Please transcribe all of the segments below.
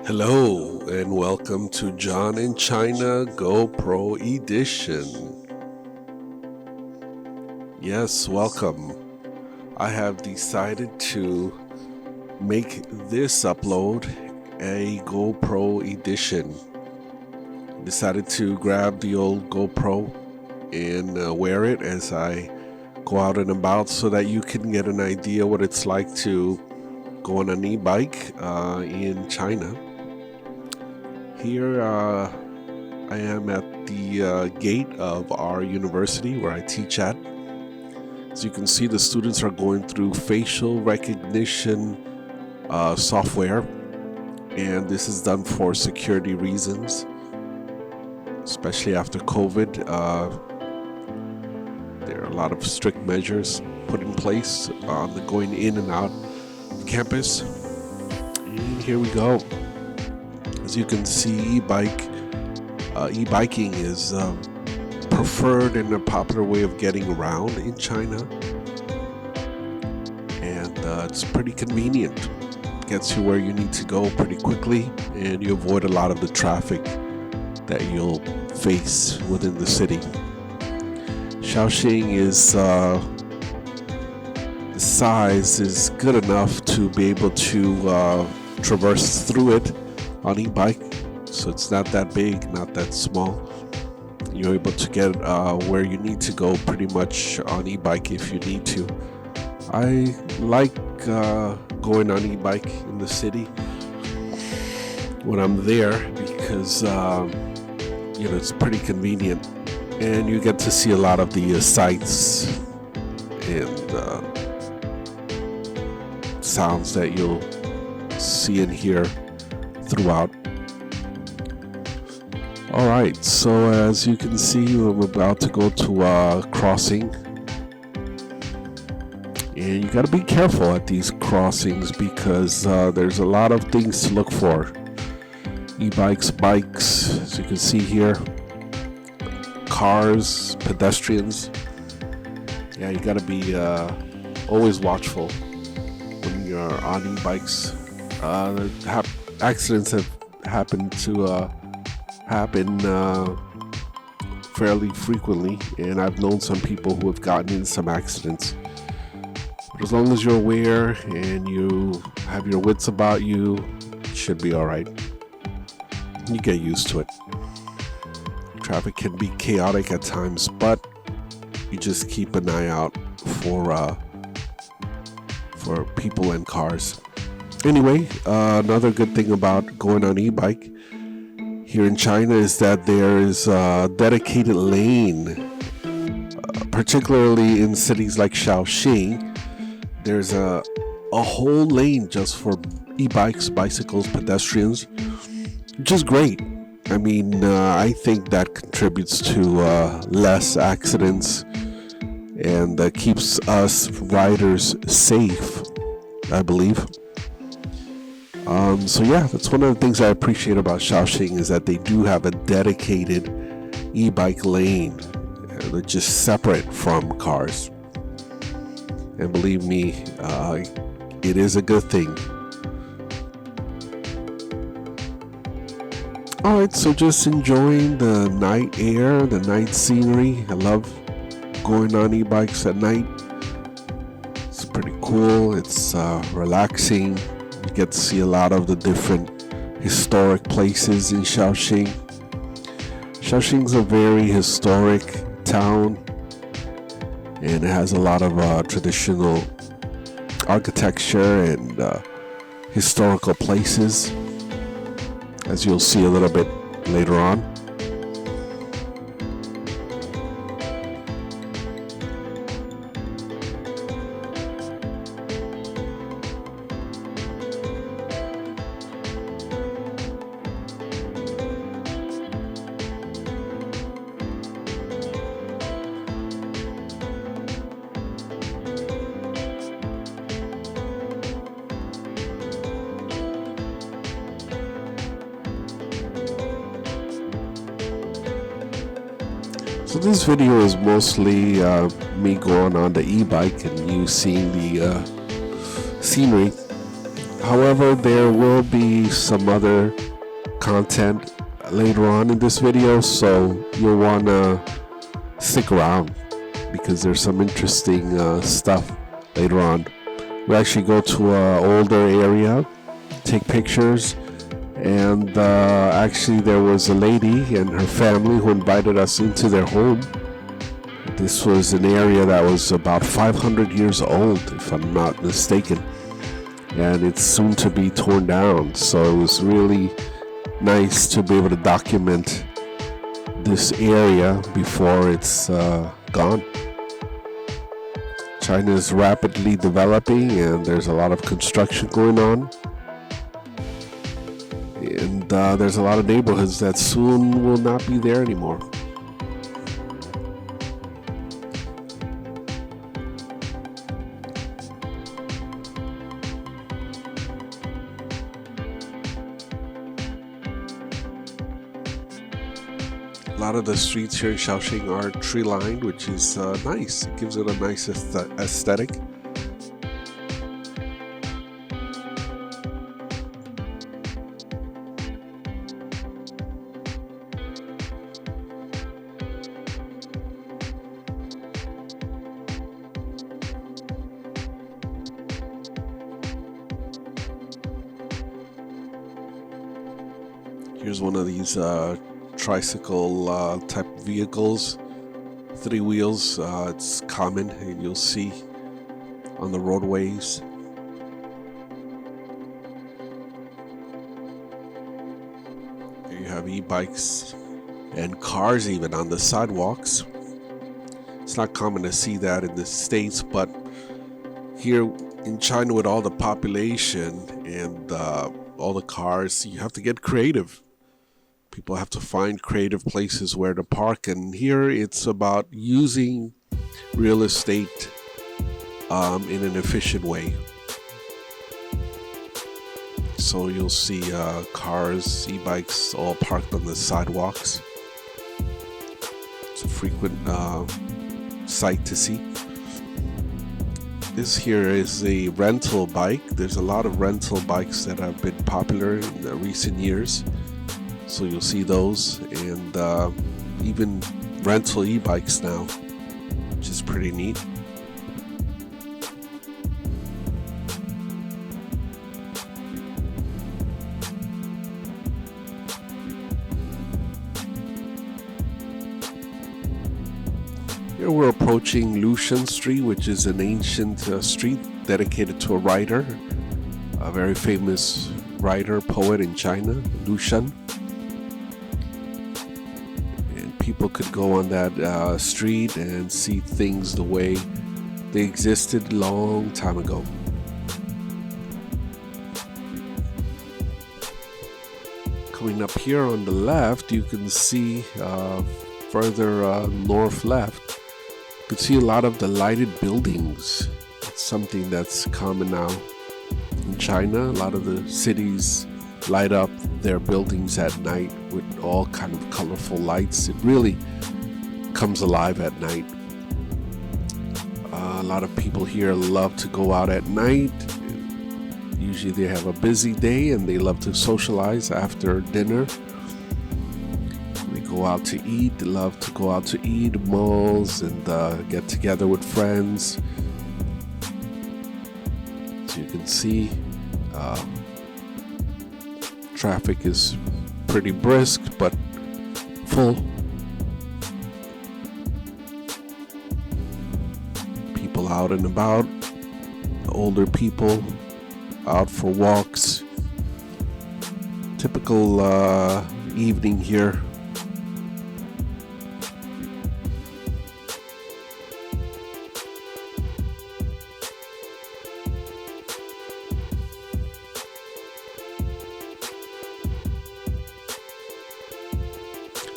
Hello and welcome to John in China GoPro Edition. Yes, welcome. I have decided to make this upload a GoPro Edition. Decided to grab the old GoPro and wear it as I go out and about so that you can get an idea what it's like to go on an e-bike in China. Here I am at the gate of our university where I teach at. As you can see, the students are going through facial recognition software, and this is done for security reasons, especially after COVID. There are a lot of strict measures put in place on the going in and out of campus. And here we go. As you can see, e-biking is preferred and a popular way of getting around in China, and it's pretty convenient. Gets you where you need to go pretty quickly, and you avoid a lot of the traffic that you'll face within the city. Shaoxing is the size is good enough to be able to traverse through it on e-bike, so it's not that big, not that small. You're able to get where you need to go pretty much on e-bike if you need to. I like going on e-bike in the city when I'm there because it's pretty convenient, and you get to see a lot of the sights and sounds that you'll see and hear throughout. Alright, so as you can see, I'm about to go to a crossing, and you gotta be careful at these crossings because there's a lot of things to look for. E-bikes, bikes, as you can see here, cars, pedestrians. Yeah, you gotta be always watchful when you're on e-bikes. Accidents have happened to happen fairly frequently, and I've known some people who have gotten in some accidents. But as long as you're aware and you have your wits about you, it should be alright. You get used to it. Traffic can be chaotic at times, but you just keep an eye out for people and cars. Anyway, another good thing about going on e-bike here in China is that there is a dedicated lane, particularly in cities like Shaoxing. There's a whole lane just for e-bikes, bicycles, pedestrians, which is great. I mean, I think that contributes to less accidents and keeps us riders safe, I believe. So yeah, that's one of the things I appreciate about Shaoxing is that they do have a dedicated e-bike lane that's just separate from cars. And believe me, it is a good thing. Alright, so just enjoying the night air, the night scenery. I love going on e-bikes at night. It's pretty cool. It's relaxing. You get to see a lot of the different historic places in Shaoxing. Shaoxing's a very historic town, and it has a lot of traditional architecture and historical places, as you'll see a little bit later on. So this video is mostly me going on the e-bike and you seeing the scenery. However, there will be some other content later on in this video, so you'll want to stick around because there's some interesting stuff later on. We actually go to an older area, take pictures, and actually there was a lady and her family who invited us into their home. This was an area that was about 500 years old, if I'm not mistaken, and it's soon to be torn down. So it was really nice to be able to document this area before it's gone. China is rapidly developing and there's a lot of construction going on. And there's a lot of neighborhoods that soon will not be there anymore. A lot of the streets here in Shaoxing are tree-lined, which is nice. It gives it a nice aesthetic. Here's one of these tricycle type vehicles, 3 wheels. It's common and you'll see on the roadways. Here you have e-bikes and cars even on the sidewalks. It's not common to see that in the States, but here in China with all the population and all the cars, you have to get creative. People have to find creative places where to park, and here it's about using real estate in an efficient way. So you'll see cars, e-bikes all parked on the sidewalks. It's a frequent sight to see. This here is a rental bike. There's a lot of rental bikes that have been popular in the recent years. So you'll see those, and even rental e-bikes now, which is pretty neat. Here we're approaching Lushan Street, which is an ancient street dedicated to a writer, a very famous writer, poet in China, Lushan. People could go on that street and see things the way they existed long time ago. Coming up here on the left, you can see further north left, you can see a lot of the lighted buildings. It's something that's common now in China. A lot of the cities light up their buildings at night with all kind of colorful lights. It really comes alive at night. A lot of people here love to go out at night. Usually they have a busy day and they love to socialize after dinner. They go out to eat. They love to go out to eat, malls, and get together with friends. So you can see traffic is pretty brisk but full. People out and about, older people out for walks. Typical evening here.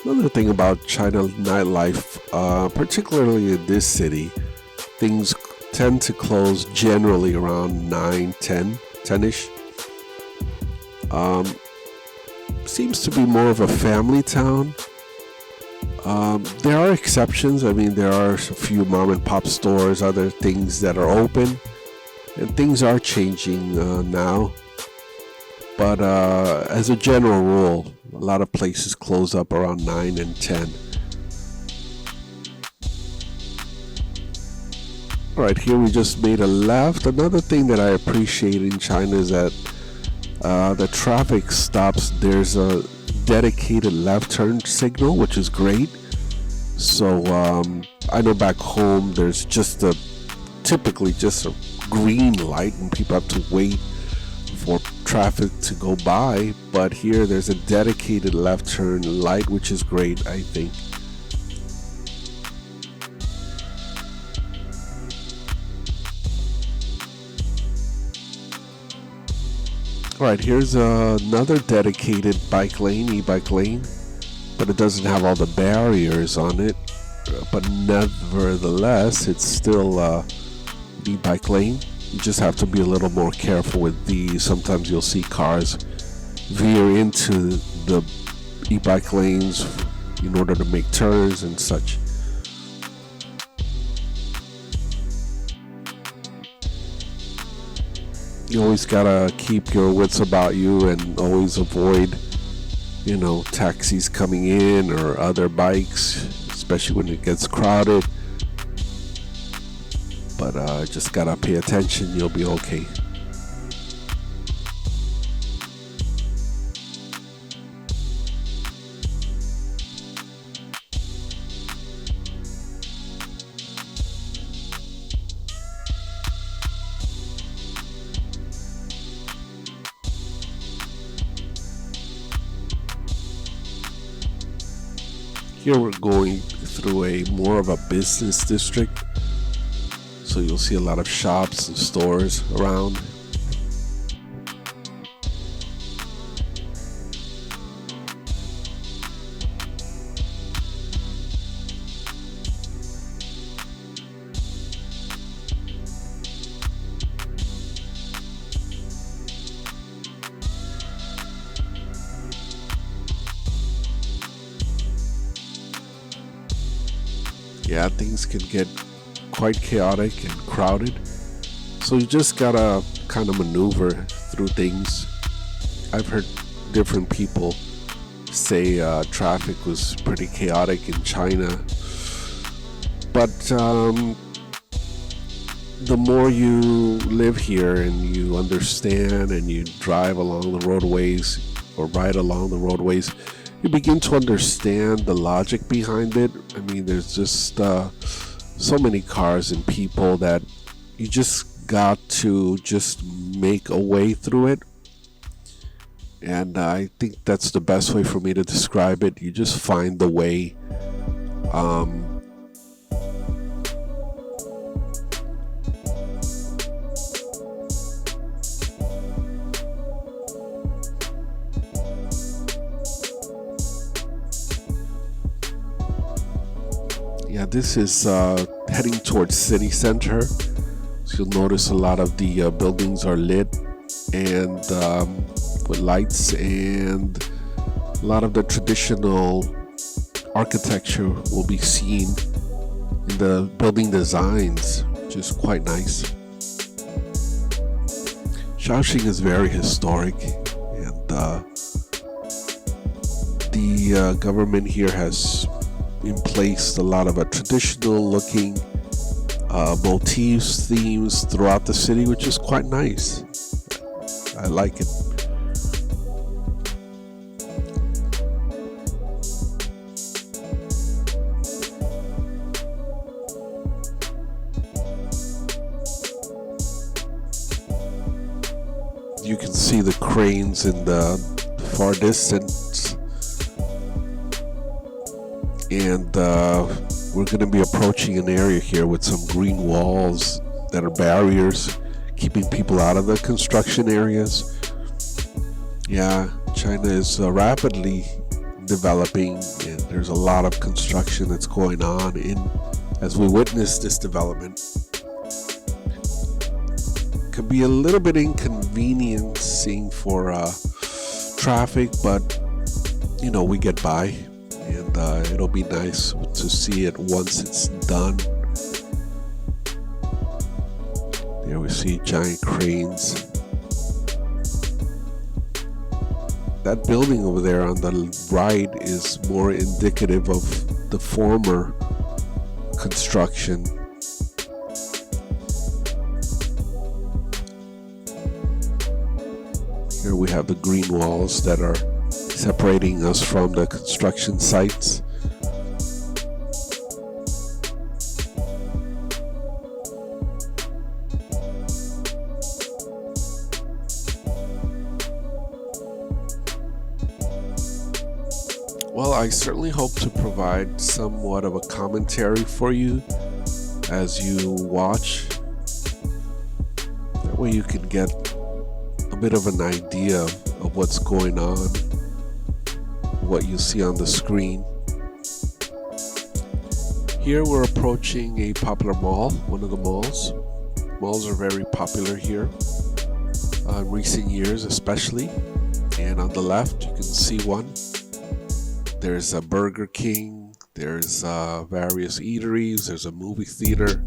Another thing about China nightlife, particularly in this city, things tend to close generally around 9, 10-ish. Seems to be more of a family town. There are exceptions. I mean, there are a few mom and pop stores, other things that are open, and things are changing now. But as a general rule, a lot of places close up around 9 and 10. Alright, here we just made a left. Another thing that I appreciate in China is that the traffic stops. There's a dedicated left turn signal, which is great. So I know back home there's typically just a green light and people have to wait for traffic to go by, but here there's a dedicated left turn light, which is great, I think. Alright, here's another dedicated bike lane, e-bike lane, but it doesn't have all the barriers on it, but nevertheless it's still e-bike lane. You just have to be a little more careful with these. Sometimes you'll see cars veer into the e-bike lanes in order to make turns and such. You always gotta keep your wits about you and always avoid, taxis coming in or other bikes, especially when it gets crowded. But just gotta pay attention, you'll be okay. Here we're going through more of a business district, so you'll see a lot of shops and stores around. Yeah, things can get quite chaotic and crowded, so you just gotta kind of maneuver through things. I've heard different people say traffic was pretty chaotic in China, but the more you live here and you understand and you drive along the roadways or ride along the roadways, you begin to understand the logic behind it. I mean, there's just so many cars and people that you just got to just make a way through it. And I think that's the best way for me to describe it. You just find the way. Yeah, this is heading towards city center. So you'll notice a lot of the buildings are lit and with lights, and a lot of the traditional architecture will be seen in the building designs, which is quite nice. Shaoxing is very historic, and the government here has in place a lot of traditional looking motifs, themes throughout the city, which is quite nice. I like it. You can see the cranes in the far distance, and we're going to be approaching an area here with some green walls that are barriers keeping people out of the construction areas. Yeah, China is rapidly developing, and there's a lot of construction that's going on as we witness this development. Can be a little bit inconveniencing for traffic, but we get by, and it'll be nice to see it once it's done. There we see giant cranes. That building over there on the right is more indicative of the former construction. Here we have the green walls that are separating us from the construction sites. Well, I certainly hope to provide somewhat of a commentary for you as you watch. That way you can get a bit of an idea of what's going on, what you see on the screen. Here we're approaching a popular mall, one of the malls. Malls are very popular here in recent years especially. And on the left you can see one. There's a Burger King, there's various eateries, there's a movie theater,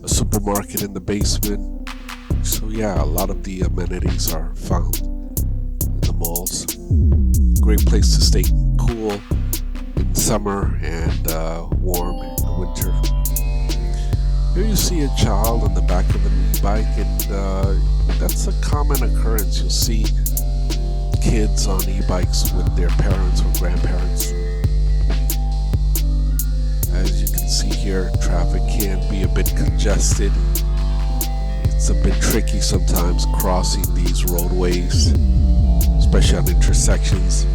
a supermarket in the basement. So yeah, a lot of the amenities are found in the malls. Great place to stay cool in summer and warm in the winter. Here you see a child on the back of an e-bike, and that's a common occurrence. You'll see kids on e-bikes with their parents or grandparents. As you can see here, traffic can be a bit congested. It's a bit tricky sometimes crossing these roadways, especially on intersections.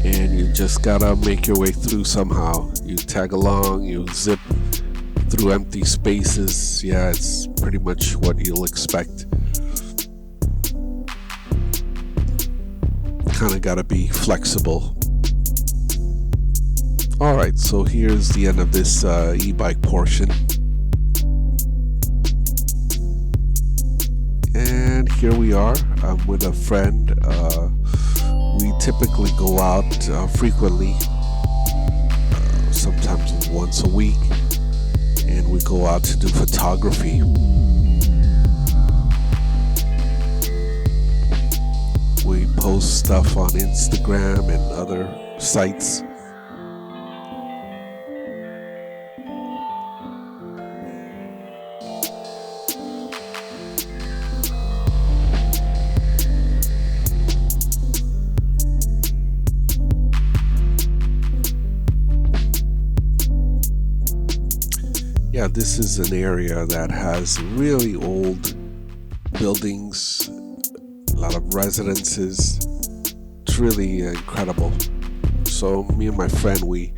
And you just gotta make your way through somehow. You tag along, you zip through empty spaces. Yeah, it's pretty much what you'll expect. Kind of got to be flexible. Alright, so here's the end of this e-bike portion. And here we are. I'm with a friend. We typically go out frequently, sometimes once a week, and we go out to do photography. We post stuff on Instagram and other sites. Yeah, this is an area that has really old buildings, a lot of residences. It's really incredible. So me and my friend, we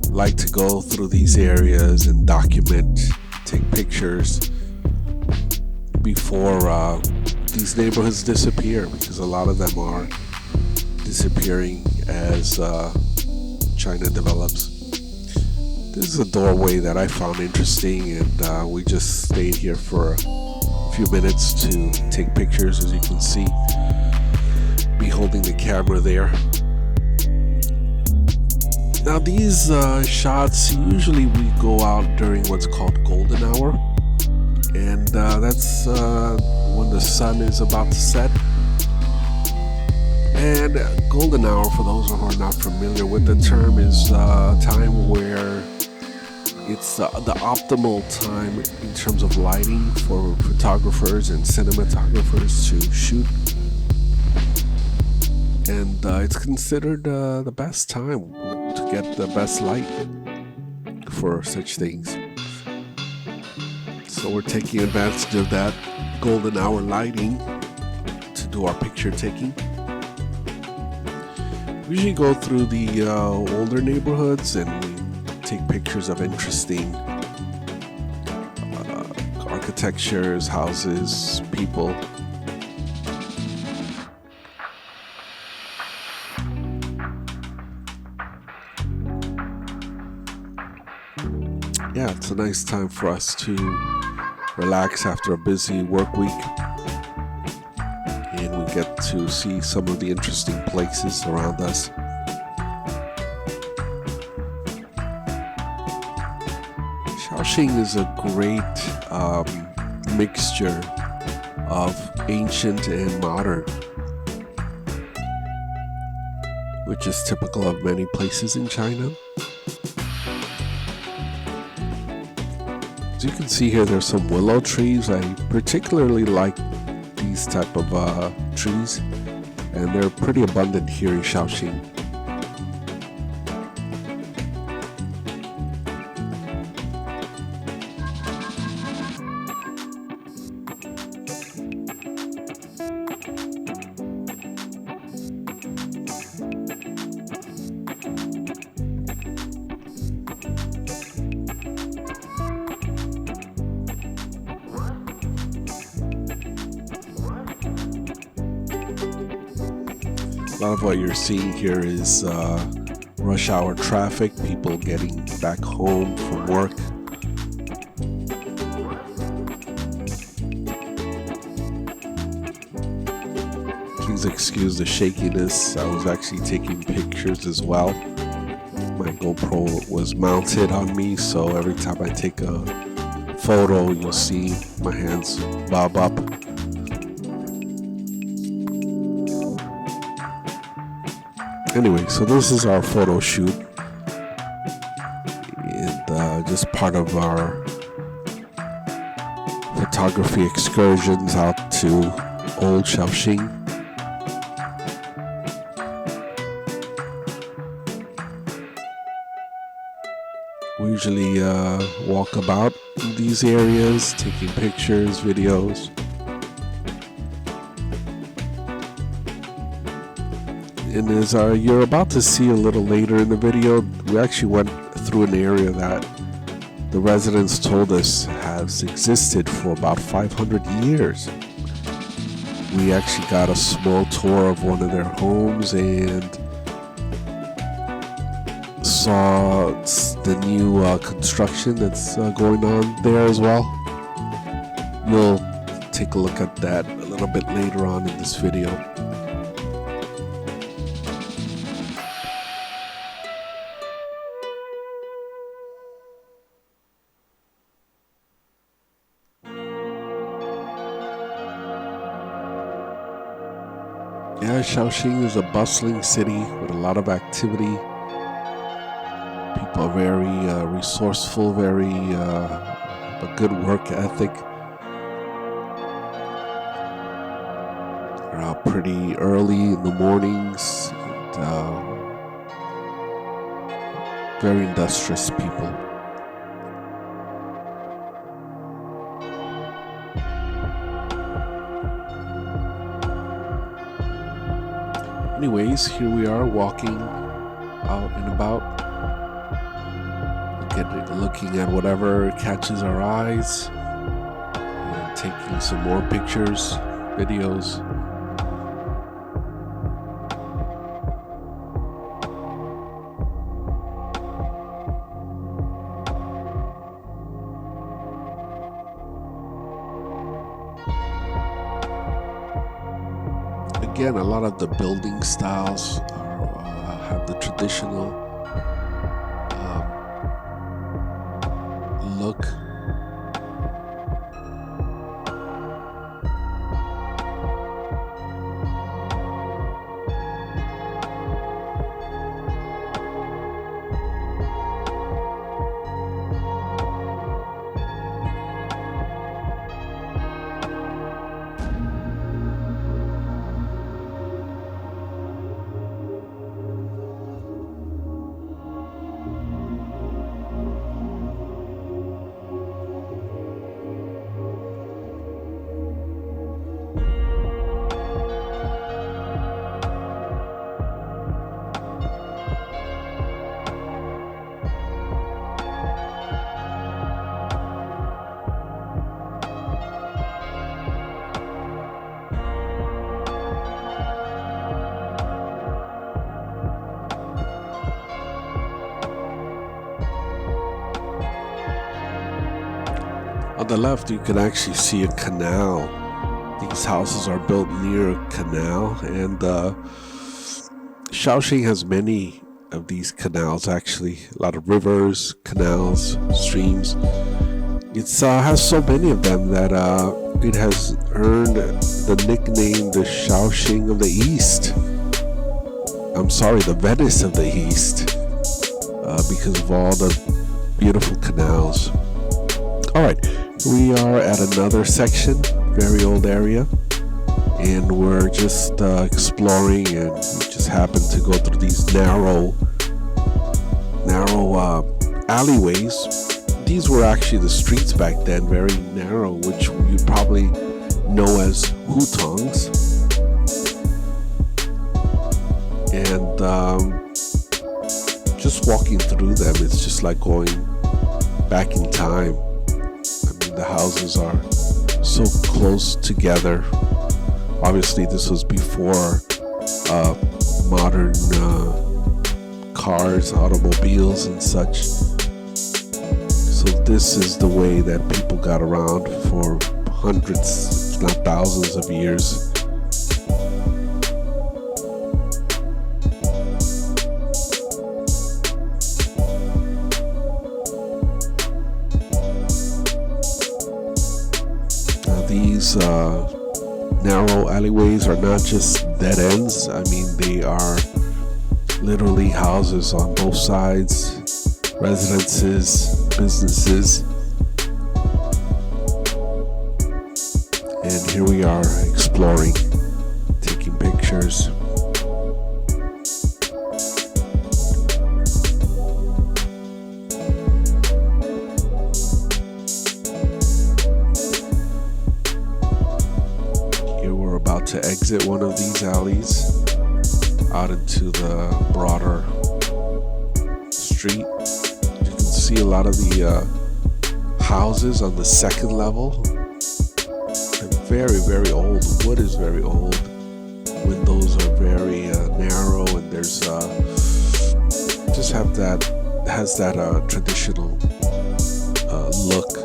like to go through these areas and document, take pictures before these neighborhoods disappear, because a lot of them are disappearing as China develops. This is a doorway that I found interesting, and we just stayed here for a few minutes to take pictures. As you can see, me holding the camera there. Now these shots, usually we go out during what's called golden hour, and that's when the sun is about to set. And golden hour, for those who are not familiar with the term, is a time where it's the optimal time in terms of lighting for photographers and cinematographers to shoot. And it's considered the best time to get the best light for such things. So we're taking advantage of that golden hour lighting to do our picture taking. We usually go through the older neighborhoods and we take pictures of interesting architectures, houses, people. Yeah, it's a nice time for us to relax after a busy work week, and we get to see some of the interesting places around us. Shaoxing is a great mixture of ancient and modern, which is typical of many places in China. As you can see here, there's some willow trees. I particularly like these type of trees, and they're pretty abundant here in Shaoxing. A lot of what you're seeing here is rush hour traffic, people getting back home from work. Please excuse the shakiness. I was actually taking pictures as well. My GoPro was mounted on me, so every time I take a photo, you'll see my hands bob up. Anyway, so this is our photo shoot, and just part of our photography excursions out to Old Shaoxing. We usually walk about in these areas, taking pictures, videos. And as you're about to see a little later in the video, we actually went through an area that the residents told us has existed for about 500 years. We actually got a small tour of one of their homes and saw the new construction that's going on there as well. You'll take a look at that a little bit later on in this video. Yeah, Shaoxing is a bustling city with a lot of activity. People are very resourceful, very a good work ethic. They're out pretty early in the mornings. And, very industrious people. Anyways, here we are walking out and about, looking at whatever catches our eyes, and taking some more pictures, videos. Again, a lot of the building styles have the traditional look. On the left, you can actually see a canal. These houses are built near a canal, and Shaoxing has many of these canals, actually. A lot of rivers, canals, streams. It has so many of them that it has earned the nickname the Shaoxing of the East. I'm sorry, the Venice of the East, because of all the beautiful canals. All right, we are at another section, very old area, and we're just exploring, and we just happen to go through these narrow alleyways. These were actually the streets back then, very narrow, which you probably know as hutongs. And just walking through them, it's just like going back in time. I mean, the houses are so close together. Obviously, this was before modern cars, automobiles, and such. So this is the way that people got around for hundreds, if not thousands of years. These narrow alleyways are not just dead ends. I mean, they are literally houses on both sides, residences, businesses. And here we are exploring, taking pictures. Here we're about to exit one of these alleys out into the broader street. You can see a lot of the houses on the second level. They're very, very old. Wood is very old. Windows are very narrow, and there's just has that traditional look.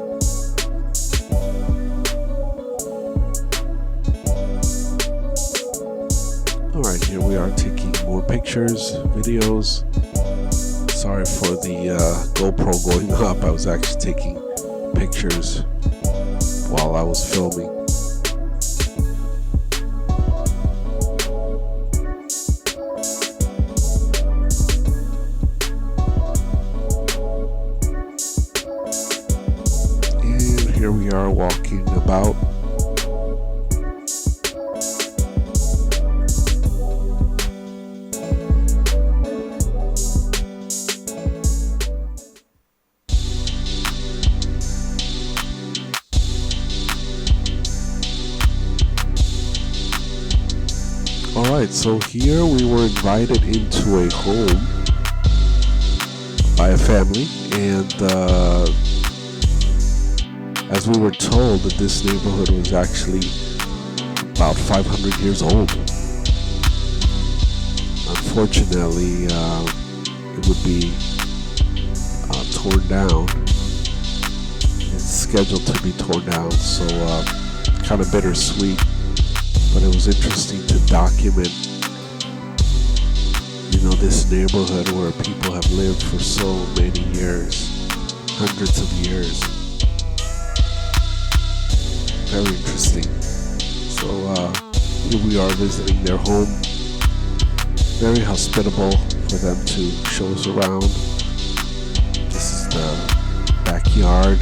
All right, here we are taking more pictures, videos. Sorry for the GoPro going up. I was actually taking pictures while I was filming. And here we are walking about. Alright, so here we were invited into a home by a family, and as we were told that this neighborhood was actually about 500 years old. Unfortunately, it would be torn down. It's scheduled to be torn down, so kind of bittersweet. But it was interesting to document, this neighborhood where people have lived for so many years, hundreds of years. Very interesting. So here we are visiting their home. Very hospitable for them to show us around. This is the backyard.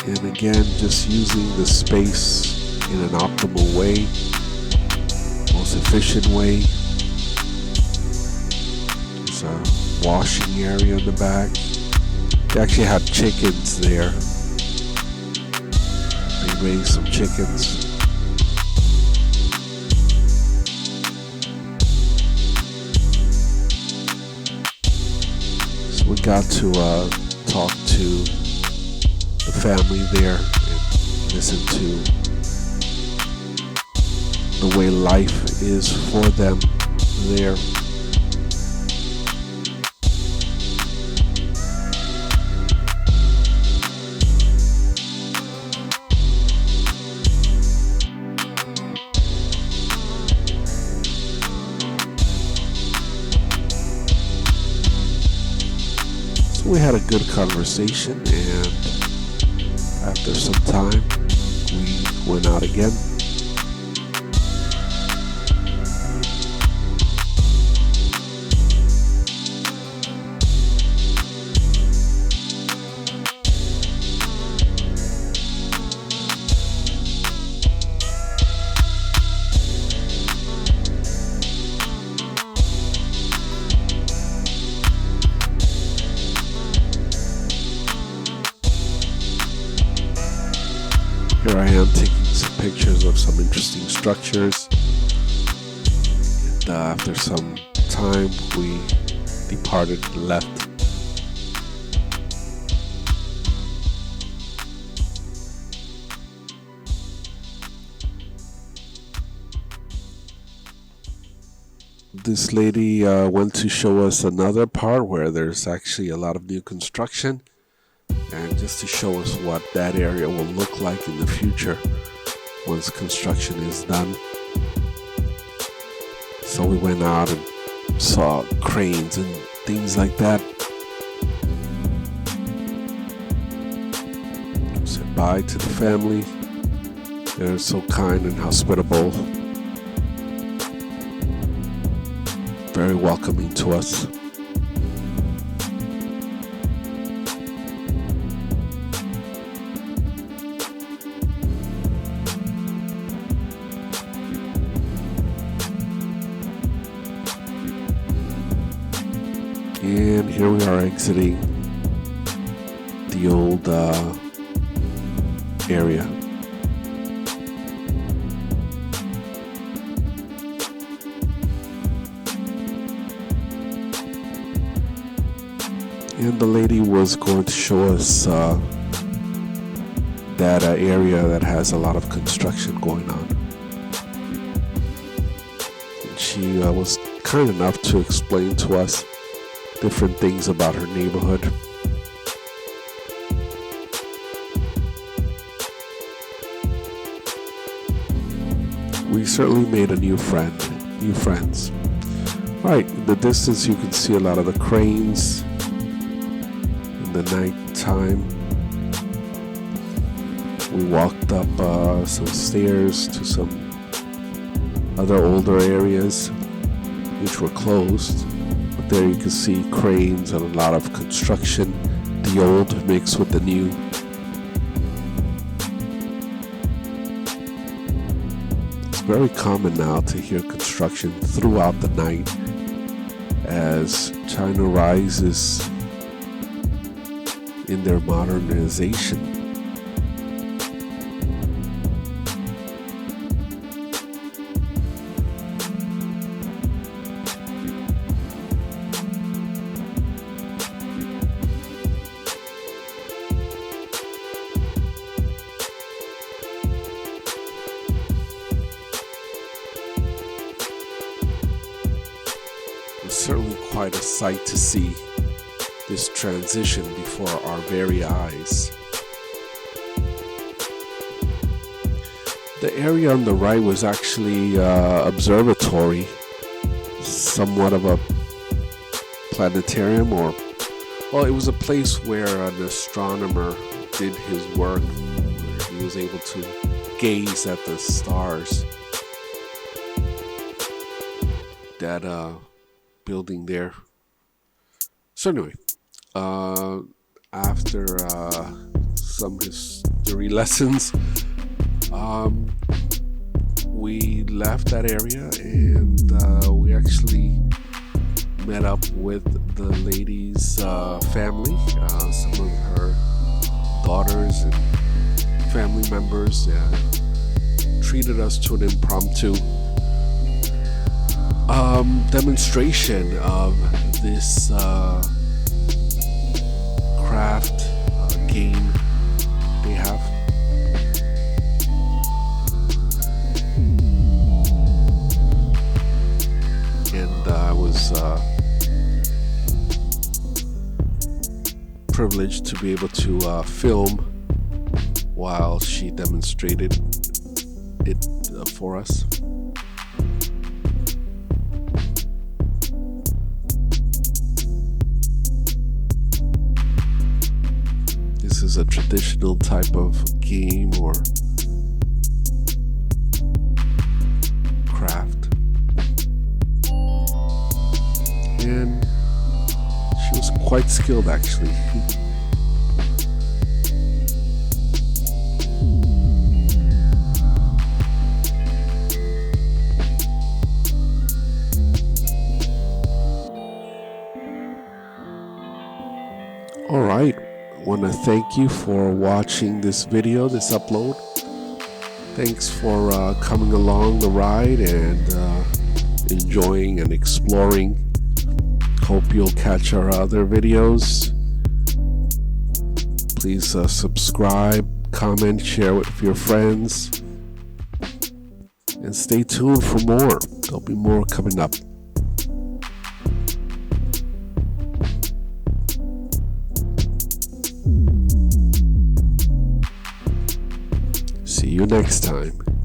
And again, just using the space in an optimal way, most efficient way. There's a washing area in the back. They actually had chickens there. They raised some chickens. So we got to talk to the family there and listen to the way life is for them there. we had a good conversation, and after some time, we went out again. Here I am taking some pictures of some interesting structures, and after some time we departed and left. This lady went to show us another part where there's actually a lot of new construction, and just to show us what that area will look like in the future once construction is done. So we went out and saw cranes and things like that. Said bye to the family. They're so kind and hospitable, very welcoming to us. And here we are exiting the old area. And the lady was going to show us that area that has a lot of construction going on. And she was kind enough to explain to us different things about her neighborhood. We certainly made a new friends. Right, in the distance you can see a lot of the cranes in the night time. We walked up some stairs to some other older areas which were closed. There you can see cranes and a lot of construction, the old mixed with the new. It's very common now to hear construction throughout the night as China rises in their modernization. It's certainly quite a sight to see this transition before our very eyes. The area on the right was actually observatory, somewhat of a planetarium, or well, it was a place where an astronomer did his work, where he was able to gaze at the stars. That building there. So anyway, after some history lessons, we left that area, and we actually met up with the lady's family, some of her daughters and family members, treated us to an impromptu demonstration of this craft game they have. And I was privileged to be able to film while she demonstrated it for us. this is a traditional type of game or craft. And she was quite skilled, actually. Alright, I want to thank you for watching this video, this upload. Thanks for coming along the ride and enjoying and exploring. Hope you'll catch our other videos. Please subscribe, comment, share with your friends. And stay tuned for more. There'll be more coming up. See you next time.